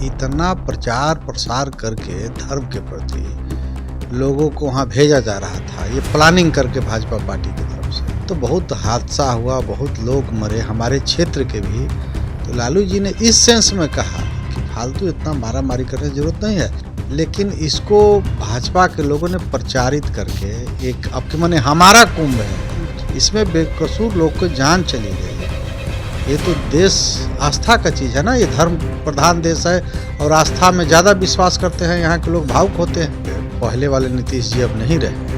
इतना प्रचार प्रसार करके धर्म के प्रति लोगों को वहाँ भेजा जा रहा था, ये प्लानिंग करके भाजपा पार्टी की तरफ से, तो बहुत हादसा हुआ, बहुत लोग मरे हमारे क्षेत्र के भी। तो लालू जी ने इस सेंस में कहा कि फालतू इतना मारा मारी करने की जरूरत नहीं है, लेकिन इसको भाजपा के लोगों ने प्रचारित करके एक अब के माने हमारा कुंभ है, इसमें बेकसूर लोग को जान चली गई। ये तो देश आस्था का चीज़ है ना, ये धर्म प्रधान देश है और आस्था में ज़्यादा विश्वास करते हैं, यहाँ के लोग भावुक होते हैं। पहले वाले नीतीश जी अब नहीं रहे।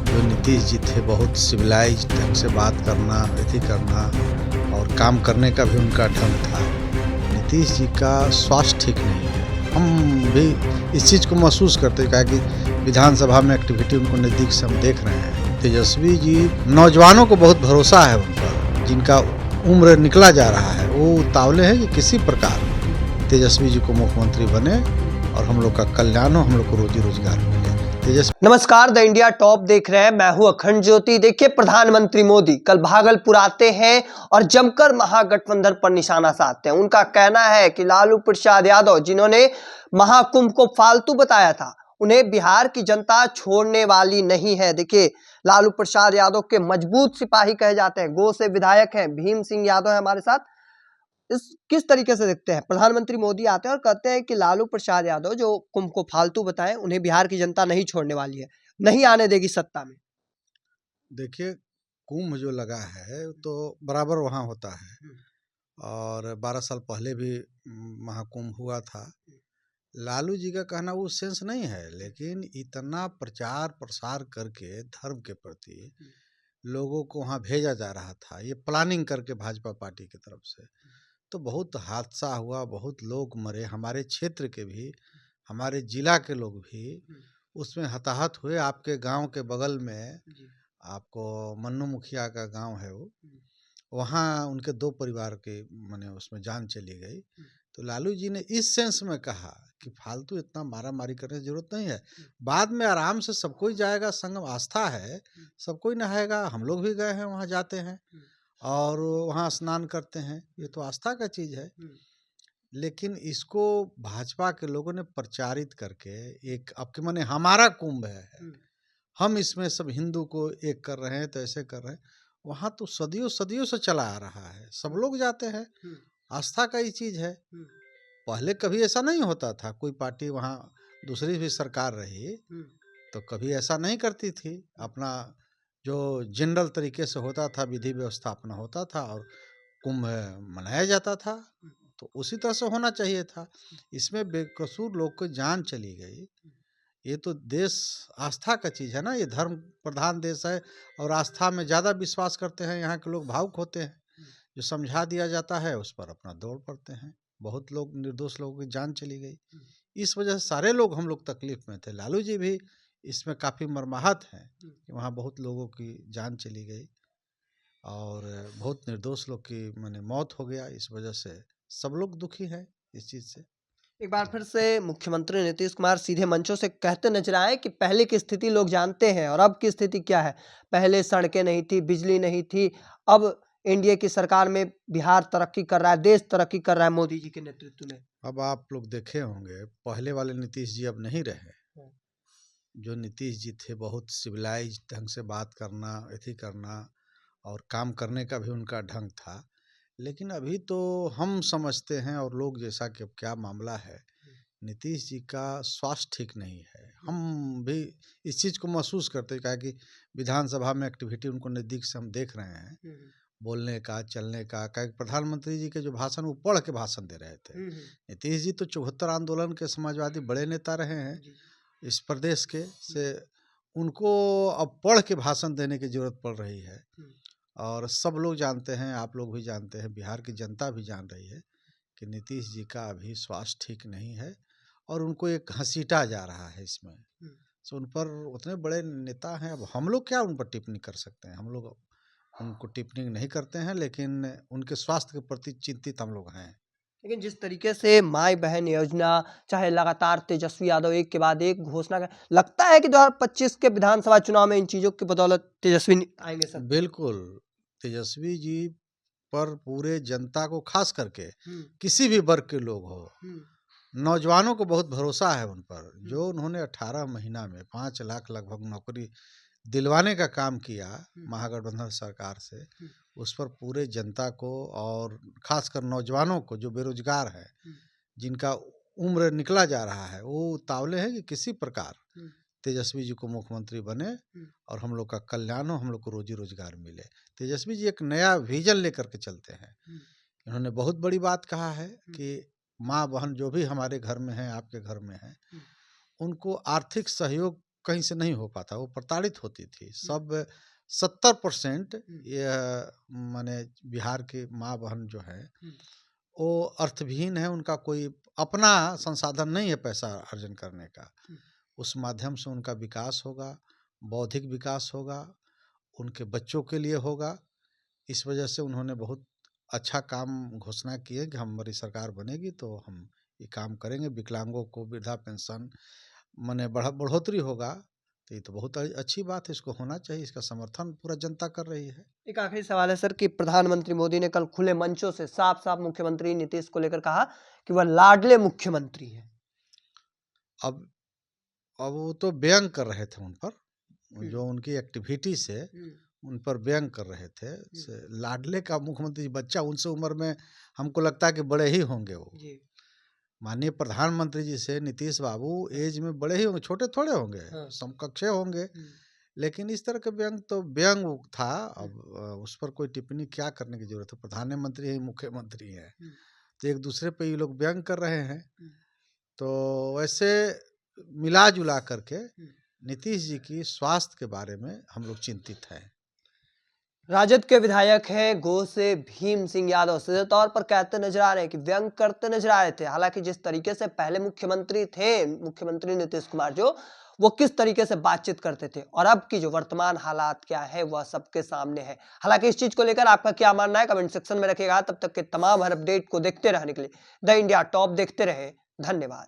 जो नीतीश जी थे बहुत सिविलाइज ढंग से बात करना, अति करना और काम करने का भी उनका ढंग था। नीतीश जी का स्वास्थ्य ठीक नहीं है, हम भी इस चीज़ को महसूस करते हैं, कि विधानसभा में एक्टिविटी उनको नज़दीक से हम देख रहे हैं। तेजस्वी जी नौजवानों को बहुत भरोसा है उन पर, जिनका उम्र निकला जा रहा है, वो उतावले हैं कि किसी प्रकार तेजस्वी जी को मुख्यमंत्री बने और हम लोग का कल्याण हो, हम लोग को रोजी रोजगार मिले। नमस्कार, द इंडिया टॉप देख रहे हैं, मैं हूं अखंड ज्योति। देखिए, प्रधानमंत्री मोदी कल भागलपुर आते हैं और जमकर महागठबंधन पर निशाना साधते हैं। उनका कहना है कि लालू प्रसाद यादव, जिन्होंने महाकुंभ को फालतू बताया था, उन्हें बिहार की जनता छोड़ने वाली नहीं है। देखिए, लालू प्रसाद यादव के मजबूत सिपाही कहे जाते हैं, गो से विधायक हैं भीम सिंह यादव है हमारे साथ। इस किस तरीके से देखते हैं, प्रधानमंत्री मोदी आते हैं और कहते हैं कि लालू प्रसाद यादव जो कुंभ को फालतू बताएं, उन्हें बिहार की जनता नहीं छोड़ने वाली है, नहीं आने देगी सत्ता में। देखिए, कुंभ जो लगा है तो बराबर वहाँ होता है और 12 साल पहले भी महाकुंभ हुआ था। लालू जी का कहना वो सेंस नहीं है, लेकिन इतना प्रचार प्रसार करके धर्म के प्रति लोगों को वहाँ भेजा जा रहा था, ये प्लानिंग करके भाजपा पार्टी की तरफ से, तो बहुत हादसा हुआ, बहुत लोग मरे हमारे क्षेत्र के भी, हमारे जिला के लोग भी उसमें हताहत हुए। आपके गांव के बगल में आपको मन्नू मुखिया का गांव है, वो वहाँ उनके 2 परिवार के माने उसमें जान चली गई। तो लालू जी ने इस सेंस में कहा कि फालतू इतना मारा मारी करने की जरूरत नहीं है, बाद में आराम से सब कोई जाएगा, संगम आस्था है, सब कोई नहाएगा, हम लोग भी गए हैं वहाँ, जाते हैं और वहाँ स्नान करते हैं, ये तो आस्था का चीज़ है। लेकिन इसको भाजपा के लोगों ने प्रचारित करके एक अब के माने हमारा कुंभ है, हम इसमें सब हिंदू को एक कर रहे हैं, तो ऐसे कर रहे हैं। वहाँ तो सदियों सदियों से चला आ रहा है, सब लोग जाते हैं, आस्था का ही चीज़ है। पहले कभी ऐसा नहीं होता था, कोई पार्टी वहाँ दूसरी भी सरकार रही तो कभी ऐसा नहीं करती थी। अपना जो जनरल तरीके से होता था, विधि व्यवस्था अपना होता था और कुंभ मनाया जाता था, तो उसी तरह से होना चाहिए था। इसमें बेकसूर लोग को जान चली गई। ये तो देश आस्था का चीज़ है ना, ये धर्म प्रधान देश है और आस्था में ज़्यादा विश्वास करते हैं, यहाँ के लोग भावुक होते हैं। जो समझा दिया जाता है उस पर अपना दौड़ पड़ते हैं। बहुत लोग, निर्दोष लोगों की जान चली गई, इस वजह से सारे लोग हम लोग तकलीफ में थे। लालू जी भी इसमें काफ़ी मर्माहत हैं कि वहाँ बहुत लोगों की जान चली गई और बहुत निर्दोष लोग की माने मौत हो गया। इस वजह से सब लोग दुखी हैं इस चीज़ से। एक बार फिर से मुख्यमंत्री नीतीश कुमार सीधे मंचों से कहते नजर आए कि पहले की स्थिति लोग जानते हैं और अब की स्थिति क्या है। पहले सड़कें नहीं थी, बिजली नहीं थी, अब एनडीए की सरकार में बिहार तरक्की कर रहा है, देश तरक्की कर रहा है मोदी जी के नेतृत्व में। अब आप लोग देखे होंगे, पहले वाले नीतीश जी अब नहीं रहे। जो नीतीश जी थे बहुत सिविलाइज ढंग से बात करना, अति करना और काम करने का भी उनका ढंग था। लेकिन अभी तो हम समझते हैं और लोग जैसा कि अब क्या मामला है, नीतीश जी का स्वास्थ्य ठीक नहीं है, हम भी इस चीज़ को महसूस करते हैं, कि विधानसभा में एक्टिविटी उनको नज़दीक से हम देख रहे हैं, बोलने का, चलने का। प्रधानमंत्री जी के जो भाषण, वो पढ़ के भाषण दे रहे थे। नीतीश जी तो 74 आंदोलन के समाजवादी बड़े नेता रहे हैं इस प्रदेश के, से उनको अब पढ़ के भाषण देने की जरूरत पड़ रही है। और सब लोग जानते हैं, आप लोग भी जानते हैं, बिहार की जनता भी जान रही है कि नीतीश जी का अभी स्वास्थ्य ठीक नहीं है और उनको एक घसीटा जा रहा है इसमें। तो उन पर उतने बड़े नेता हैं, अब हम लोग क्या उन पर टिप्पणी कर सकते हैं? हम लोग उनको टिप्पणी नहीं करते हैं, लेकिन उनके स्वास्थ्य के प्रति चिंतित हम लोग हैं। लेकिन जिस तरीके से माई बहन योजना, चाहे लगातार तेजस्वी यादव एक के बाद एक घोषणा कर, लगता है कि 2025 के विधानसभा चुनाव में इन चीजों की बदौलत तेजस्वी आएंगे सर। बिल्कुल, तेजस्वी जी पर पूरे जनता को, खास करके किसी भी वर्ग के लोग हो, नौजवानों को बहुत भरोसा है उन पर। जो उन्होंने 18 महीना में 5 लाख लगभग नौकरी दिलवाने का काम किया महागठबंधन सरकार से, उस पर पूरे जनता को और खासकर नौजवानों को जो बेरोजगार है, जिनका उम्र निकला जा रहा है, वो उतावले हैं कि किसी प्रकार तेजस्वी जी को मुख्यमंत्री बने और हम लोग का कल्याण हो, हम लोग को रोजी रोजगार मिले। तेजस्वी जी एक नया विजन लेकर के चलते हैं। इन्होंने बहुत बड़ी बात कहा है कि माँ बहन जो भी हमारे घर में हैं, आपके घर में हैं, उनको आर्थिक सहयोग कहीं से नहीं हो पाता, वो प्रताड़ित होती थी। सब 70% माने बिहार की माँ बहन जो है वो अर्थविहीन है, उनका कोई अपना संसाधन नहीं है पैसा अर्जन करने का। उस माध्यम से उनका विकास होगा, बौद्धिक विकास होगा, उनके बच्चों के लिए होगा। इस वजह से उन्होंने बहुत अच्छा काम घोषणा की है कि हमारी सरकार बनेगी तो हम ये काम करेंगे। विकलांगों को वृद्धा पेंशन माने बढ़ोतरी होगा, तो ये तो बहुत अच्छी बात है, इसको होना चाहिए, इसका समर्थन पूरा जनता कर रही है। एक आखिरी सवाल है सर कि प्रधानमंत्री मोदी ने कल खुले मंचों से साफ साफ मुख्यमंत्री नीतीश को लेकर कहा कि वह लाडले मुख्यमंत्री हैं। अब वो तो व्यंग कर रहे थे उन पर, जो उनकी एक्टिविटी से उन पर व्यंग कर रहे थे। लाडले का मुख्यमंत्री, बच्चा उनसे उम्र में हमको लगता है कि बड़े ही होंगे वो। माननीय प्रधानमंत्री जी से नीतीश बाबू एज में बड़े ही होंगे, छोटे थोड़े होंगे, समकक्ष होंगे। लेकिन इस तरह के व्यंग तो व्यंग था। अब उस पर कोई टिप्पणी क्या करने की जरूरत है, प्रधानमंत्री है, मुख्यमंत्री है, तो एक दूसरे पे ये लोग व्यंग कर रहे हैं। तो वैसे मिला जुला करके नीतीश जी की स्वास्थ्य के बारे में हम लोग चिंतित हैं। राजद के विधायक हैं गो से भीम सिंह यादव सीधे तौर पर कहते नजर आ रहे हैं कि व्यंग करते नजर आ रहे थे। हालांकि जिस तरीके से पहले मुख्यमंत्री थे, मुख्यमंत्री नीतीश कुमार जो, वो किस तरीके से बातचीत करते थे और अब की जो वर्तमान हालात क्या है वह सबके सामने है। हालांकि इस चीज को लेकर आपका क्या मानना है कमेंट सेक्शन में रखिएगा। तब तक के तमाम हर अपडेट को देखते रहने के लिए द इंडिया टॉप देखते रहे। धन्यवाद।